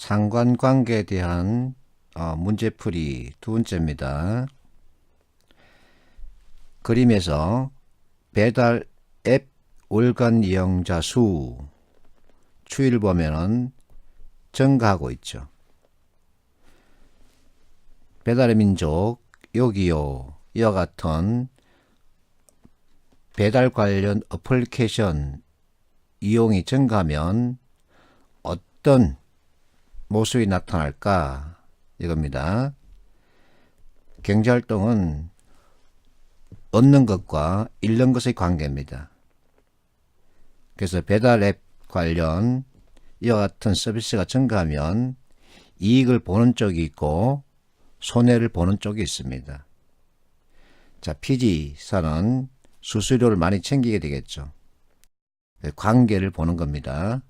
상관관계에 대한 문제풀이 두 번째입니다. 그림에서 배달 앱 월간 이용자 수 추이를 보면은 증가하고 있죠. 배달의 민족, 요기요 이와 같은 배달 관련 어플리케이션 이용이 증가하면 어떤 모습이 나타날까 이겁니다. 경제활동은 얻는 것과 잃는 것의 관계입니다. 그래서 배달 앱 관련 이와 같은 서비스가 증가하면 이익을 보는 쪽이 있고 손해를 보는 쪽이 있습니다. 자, 피지사는 수수료를 많이 챙기게 되겠죠. 관계를 보는 겁니다.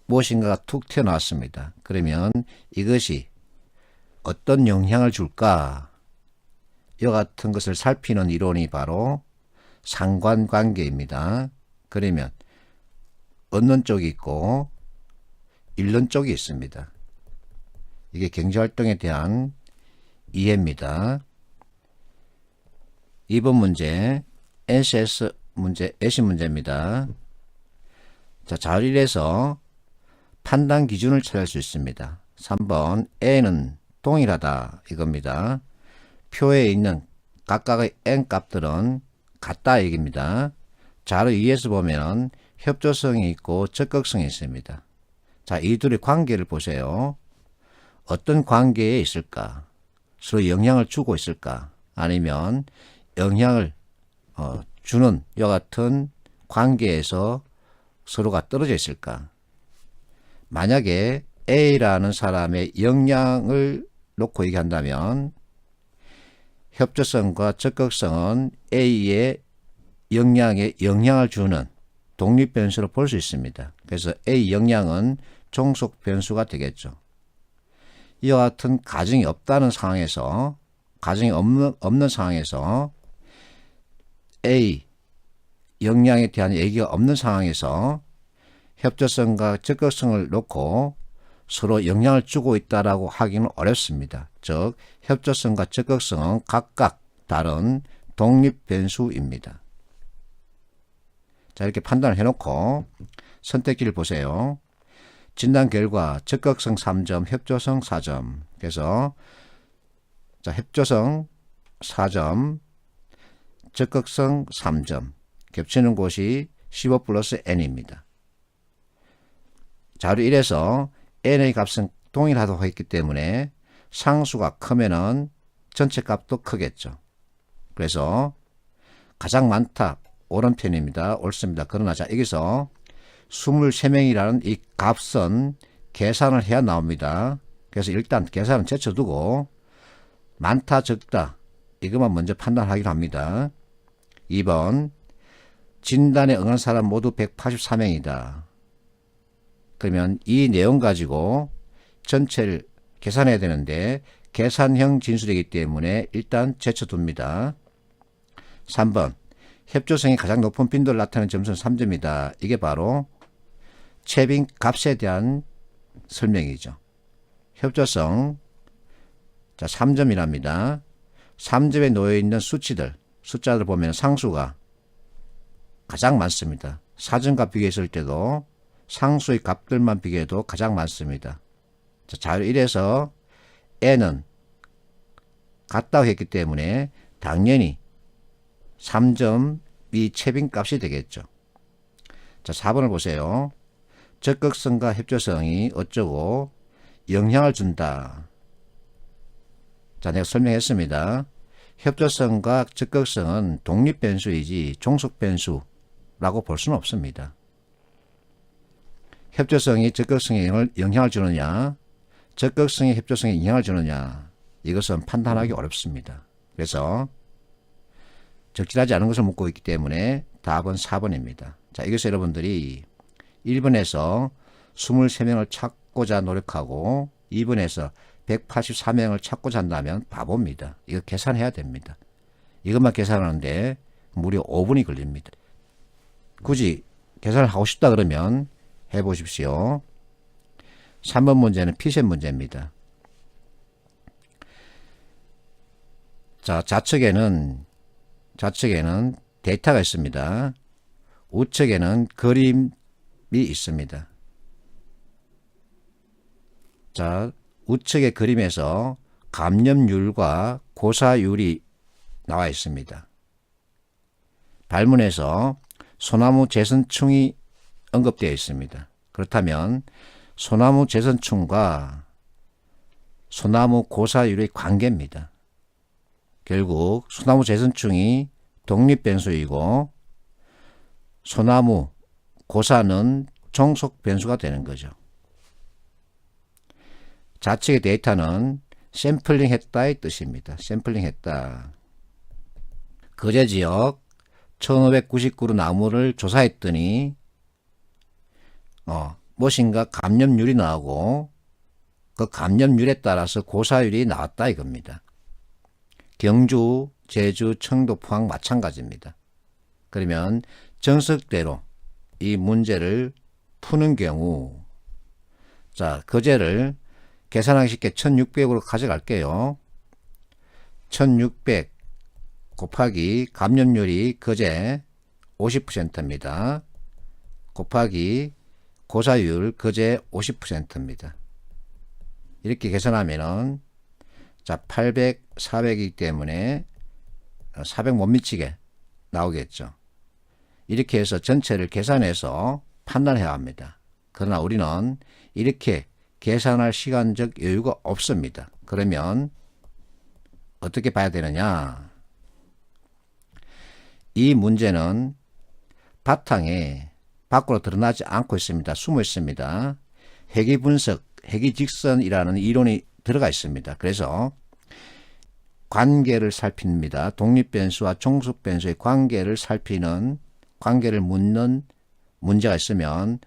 무엇인가가 툭 튀어나왔습니다. 그러면 이것이 어떤 영향을 줄까? 이와 같은 것을 살피는 이론이 바로 상관관계입니다. 그러면 얻는 쪽이 있고 잃는 쪽이 있습니다. 이게 경제활동에 대한 이해입니다. 2번 문제 NCS 문제, 애시 문제입니다. 자, 자료 1에서 판단 기준을 찾을 수 있습니다. 3번 N은 동일하다 이겁니다. 표에 있는 각각의 N 값들은 같다 얘기입니다. 자료 2에서 보면 협조성이 있고 적극성이 있습니다. 자, 이 둘의 관계를 보세요. 어떤 관계에 있을까? 서로 영향을 주고 있을까? 아니면 영향을 주는 이와 같은 관계에서 서로가 떨어져 있을까? 만약에 A라는 사람의 영향을 놓고 얘기한다면 협조성과 적극성은 A의 영향에 영향을 주는 독립변수로 볼 수 있습니다. 그래서 A 영향은 종속 변수가 되겠죠. 이와 같은 가정이 없다는 상황에서, 가정이 없는 상황에서 A 영향에 대한 얘기가 없는 상황에서 협조성과 적극성을 놓고 서로 영향을 주고 있다라고 하기는 어렵습니다. 즉, 협조성과 적극성은 각각 다른 독립변수입니다. 자, 이렇게 판단을 해놓고 선택지를 보세요. 진단 결과 적극성 3점, 협조성 4점. 그래서 자, 협조성 4점, 적극성 3점. 겹치는 곳이 15 플러스 n입니다. 자료 1에서 n의 값은 동일하다고 했기 때문에 상수가 크면은 전체 값도 크겠죠. 그래서 가장 많다. 옳은 편입니다. 옳습니다. 그러나 자, 여기서 23명이라는 이 값은 계산을 해야 나옵니다. 그래서 일단 계산은 제쳐두고 많다 적다 이것만 먼저 판단하기로 합니다. 2번 진단에 응한 사람 모두 184명이다. 그러면 이 내용 가지고 전체를 계산해야 되는데 계산형 진술이기 때문에 일단 제쳐둡니다. 3번 협조성이 가장 높은 빈도를 나타내는 점수는 3점이다. 이게 바로 채빈 값에 대한 설명이죠. 협조성 자 3점이랍니다. 3점에 놓여있는 수치들, 숫자들 보면 상수가 가장 많습니다. 사전과 비교했을 때도 상수의 값들만 비교해도 가장 많습니다. 자, 자료 1에서 n은 같다고 했기 때문에 당연히 3점이 채빈값이 되겠죠. 자, 4번을 보세요. 적극성과 협조성이 어쩌고 영향을 준다. 자, 내가 설명했습니다. 협조성과 적극성은 독립변수이지 종속변수라고 볼 수는 없습니다. 협조성이 적극성에 영향을 주느냐, 적극성이 협조성에 영향을 주느냐, 이것은 판단하기 어렵습니다. 그래서 적절하지 않은 것을 묻고 있기 때문에 답은 4번입니다. 자, 이것을 여러분들이 1번에서 23명을 찾고자 노력하고 2번에서 184명을 찾고자 한다면 바보입니다. 이거 계산해야 됩니다. 이것만 계산하는데 무려 5분이 걸립니다. 굳이 계산을 하고 싶다 그러면 해보십시오. 3번 문제는 피셋 문제입니다. 자, 좌측에는 데이터가 있습니다. 우측에는 그림이 있습니다. 자, 우측의 그림에서 감염률과 고사율이 나와 있습니다. 발문에서 소나무 재선충이 언급되어 있습니다. 그렇다면 소나무 재선충과 소나무 고사율의 관계입니다. 결국 소나무 재선충이 독립변수이고 소나무 고사는 종속변수가 되는 거죠. 좌측의 데이터는 샘플링 했다의 뜻입니다. 샘플링 했다. 거제 지역 1599그루 나무를 조사했더니 무엇인가 감염률이 나오고 그 감염률에 따라서 고사율이 나왔다 이겁니다. 경주, 제주, 청도, 포항 마찬가지입니다. 그러면 정석대로 이 문제를 푸는 경우 자, 거제를 계산하기 쉽게 1600으로 가져갈게요. 1600 곱하기 감염률이 거제 50%입니다. 곱하기 고사율 거제 50%입니다. 이렇게 계산하면은 자, 800, 400이기 때문에 400 못 미치게 나오겠죠. 이렇게 해서 전체를 계산해서 판단해야 합니다. 그러나 우리는 이렇게 계산할 시간적 여유가 없습니다. 그러면 어떻게 봐야 되느냐? 이 문제는 바탕에 밖으로 드러나지 않고 있습니다. 숨어 있습니다. 회귀분석, 회귀직선이라는 이론이 들어가 있습니다. 그래서 관계를 살핍니다. 독립변수와 종속변수의 관계를 살피는, 관계를 묻는 문제가 있으면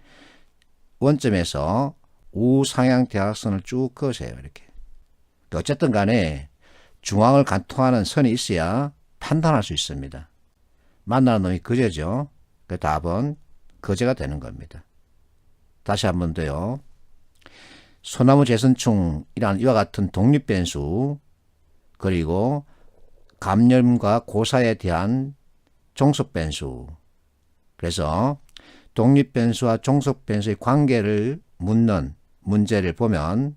원점에서 우상향 대각선을 쭉 그으세요. 이렇게. 어쨌든 간에 중앙을 관통하는 선이 있어야 판단할 수 있습니다. 만나는 놈이 거제죠. 그 답은 거제가 되는 겁니다. 다시 한 번 더요. 소나무 재선충이라는 이와 같은 독립변수 그리고 감염과 고사에 대한 종속변수. 그래서 독립변수와 종속변수의 관계를 묻는 문제를 보면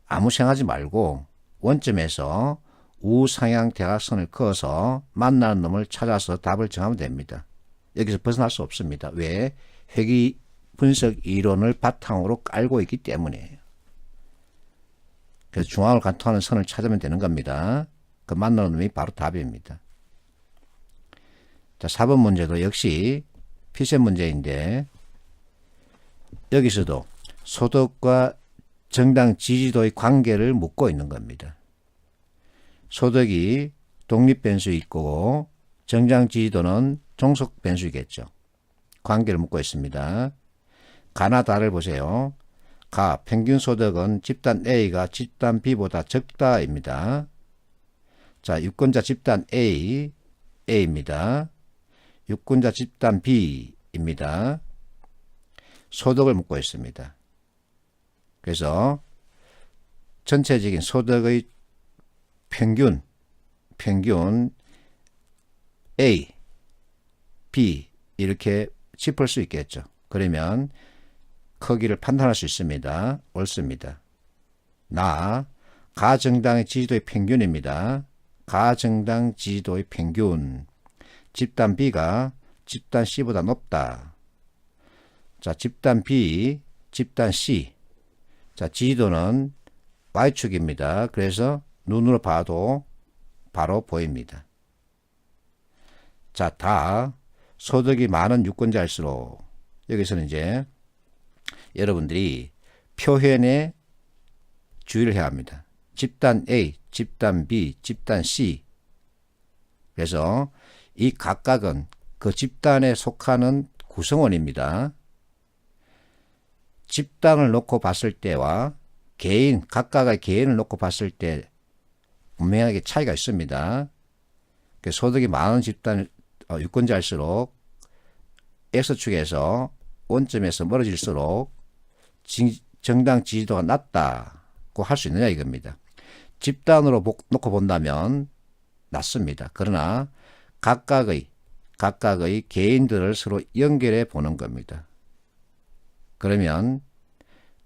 아무 생각하지 말고 원점에서 우상향 대각선을 그어서 만나는 놈을 찾아서 답을 정하면 됩니다. 여기서 벗어날 수 없습니다. 왜? 회귀 분석 이론을 바탕으로 깔고 있기 때문이에요. 그래서 중앙을 관통하는 선을 찾으면 되는 겁니다. 그 만나는 놈이 바로 답입니다. 자, 4번 문제도 역시 피셋 문제인데 여기서도 소득과 정당 지지도의 관계를 묻고 있는 겁니다. 소득이 독립변수 있고 정당 지지도는 종속변수이겠죠. 관계를 묻고 있습니다. 가나 다를 보세요. 가, 평균 소득은 집단 A가 집단 B보다 적다입니다. 자, 유권자 집단 A, A입니다. 유권자 집단 B입니다. 소득을 묻고 있습니다. 그래서 전체적인 소득의 평균 A, B 이렇게 짚을 수 있겠죠. 그러면 크기를 판단할 수 있습니다. 옳습니다. 가정당의 지지도의 평균입니다. 가정당 지지도의 평균. 집단 B가 집단 C보다 높다. 자, 집단 B, 집단 C. 자, 지지도는 Y축입니다. 그래서 눈으로 봐도 바로 보입니다. 자, 다 소득이 많은 유권자일수록 여기서는 이제 여러분들이 표현에 주의를 해야 합니다. 집단 A, 집단 B, 집단 C. 그래서 이 각각은 그 집단에 속하는 구성원입니다. 집단을 놓고 봤을 때와 개인, 각각의 개인을 놓고 봤을 때 분명하게 차이가 있습니다. 소득이 많은 집단 유권자일수록 X축에서 원점에서 멀어질수록 정당 지지도가 낮다고 할 수 있느냐 이겁니다. 집단으로 놓고 본다면 낮습니다. 그러나 각각의 개인들을 서로 연결해 보는 겁니다. 그러면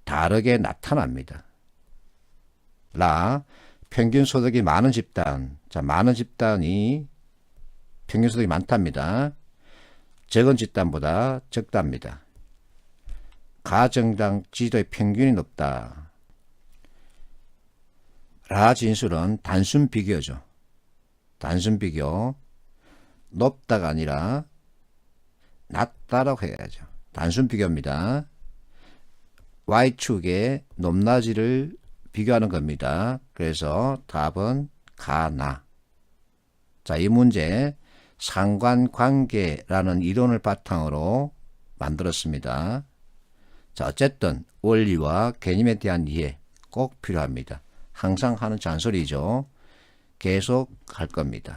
다르게 나타납니다. 평균 소득이 많은 집단. 자, 많은 집단이 평균 소득이 많답니다. 적은 집단보다 적답니다. 가정당 지지도의 평균이 높다. 진술은 단순 비교죠. 단순 비교. 높다가 아니라 낮다라고 해야죠. 단순 비교입니다. Y축의 높낮이를 비교하는 겁니다. 그래서 답은 가나. 자, 이 문제 상관관계라는 이론을 바탕으로 만들었습니다. 자, 어쨌든 원리와 개념에 대한 이해 꼭 필요합니다. 항상 하는 잔소리죠. 계속 할 겁니다.